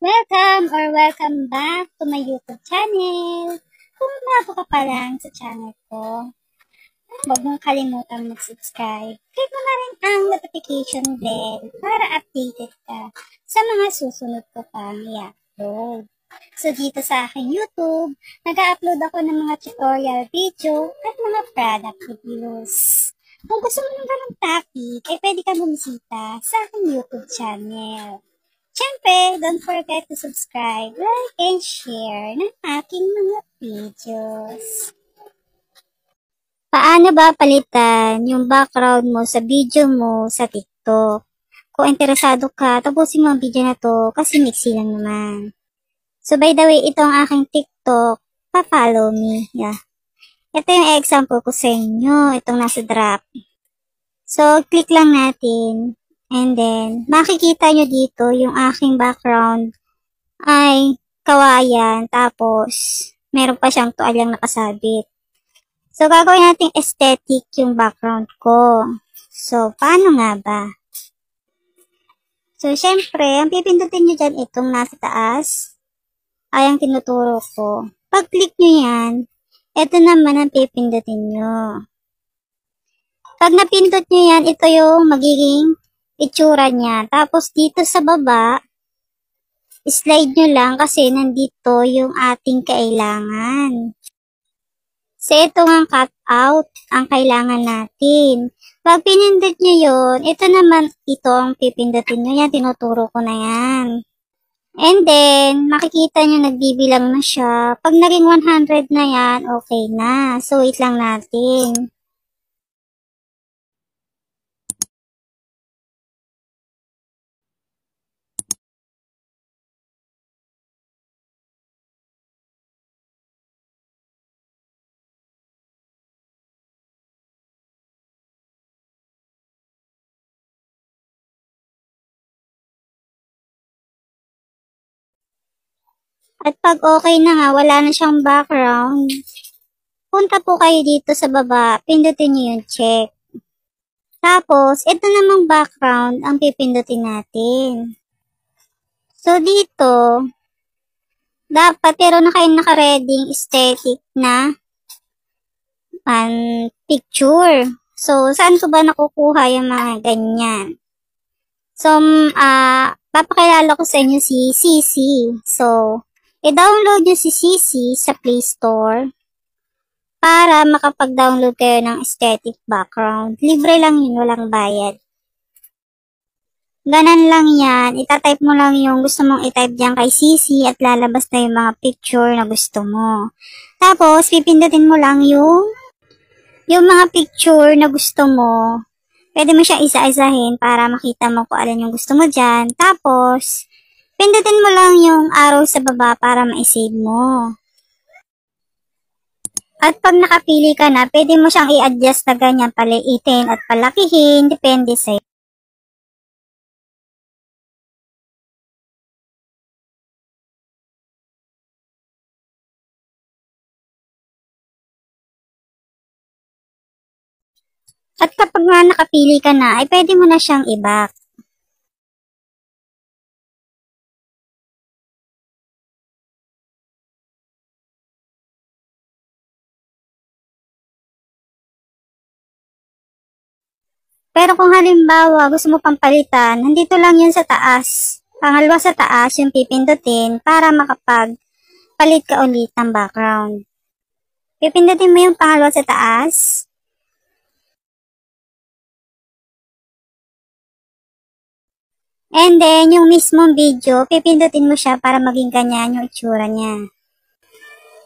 Welcome back to my YouTube channel. Kung bago ka pa lang sa channel ko, huwag mong kalimutang mag-subscribe. Click mo na rin ang notification bell para updated ka sa mga susunod ko pang i-upload. So dito sa aking YouTube, nag-upload ako ng mga tutorial video at mga product reviews. Kung gusto mo ng ganong topic, ay pwede ka bumisita sa aking YouTube channel. Siyempre, don't forget to subscribe, like, and share ng aking mga videos. Paano ba palitan yung background mo sa video mo sa TikTok? Kung interesado ka, tapusin mo ang video na to kasi mixi lang naman. So, by the way, ito ang aking TikTok. Pa-follow me. Yeah. Ito yung example ko sa inyo. Itong nasa drop. So, click lang natin. And then, makikita nyo dito yung aking background ay kawayan. Tapos, meron pa siyang tuwalyang nakasabit. So, gagawin natin aesthetic yung background ko. So, paano nga ba? So, syempre, ang pipindutin nyo dyan itong nasa taas ay ang tinuturo ko. Pag click nyo yan, ito naman ang pipindutin nyo. Pag napindot nyo yan, ito yung magiging itsura niya. Tapos dito sa baba, slide nyo lang kasi nandito yung ating kailangan. So, ito ang cut out ang kailangan natin. Pag pinindot nyo yun, ito naman, ito ang pipindutin nyo. Yan, tinuturo ko na yan. And then, makikita nyo nagbibilang na siya. Pag naging 100 na yan, okay na. So, wait lang natin. At pag okay na nga, wala na siyang background, punta po kayo dito sa baba, pindutin nyo yung check. Tapos, ito namang background ang pipindutin natin. So, dito, dapat meron na kayong naka-reading aesthetic na picture. So, saan ko ba nakukuha yung mga ganyan? So, papakilala ko sa inyo si CC. So, i-download nyo si CC sa Play Store para makapag-download kayo ng aesthetic background. Libre lang yun, walang bayad. Ganan lang yan, itatype mo lang yung gusto mong itype dyan kay CC at lalabas na yung mga picture na gusto mo. Tapos, pipindutin mo lang yung mga picture na gusto mo. Pwede mo siyang isa-isahin para makita mo kung alin yung gusto mo dyan. Tapos, pindutin mo lang yung arrow sa baba para ma-save mo. At pag nakapili ka na, pwede mo siyang i-adjust na ganyan, paliitin at palakihin, depende sa'yo. At kapag nga nakapili ka na, ay pwede mo na siyang i-back. Pero kung halimbawa gusto mo pang palitan, nandito lang yun sa taas. Pangalawa sa taas yung pipindutin para makapag-palit ka ulit ng background. Pipindutin mo yung pangalawa sa taas. And then, yung mismong video, pipindutin mo siya para maging ganyan yung itsura niya.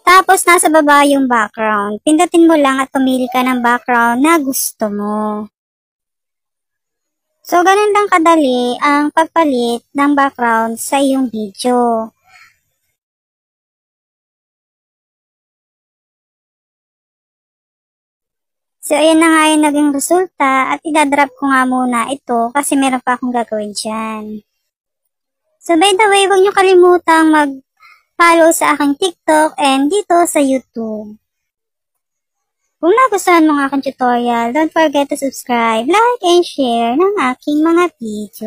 Tapos, nasa baba yung background. Pindutin mo lang at pumili ka ng background na gusto mo. So, ganun lang kadali ang pagpalit ng background sa iyong video. So, ayan na nga yung naging resulta at idadrop ko nga muna ito kasi meron pa akong gagawin dyan. So, by the way, huwag nyo kalimutang mag-follow sa aking TikTok and dito sa YouTube. Kung nagustuhan mo ang aking tutorial, don't forget to subscribe, like, and share ng aking mga video.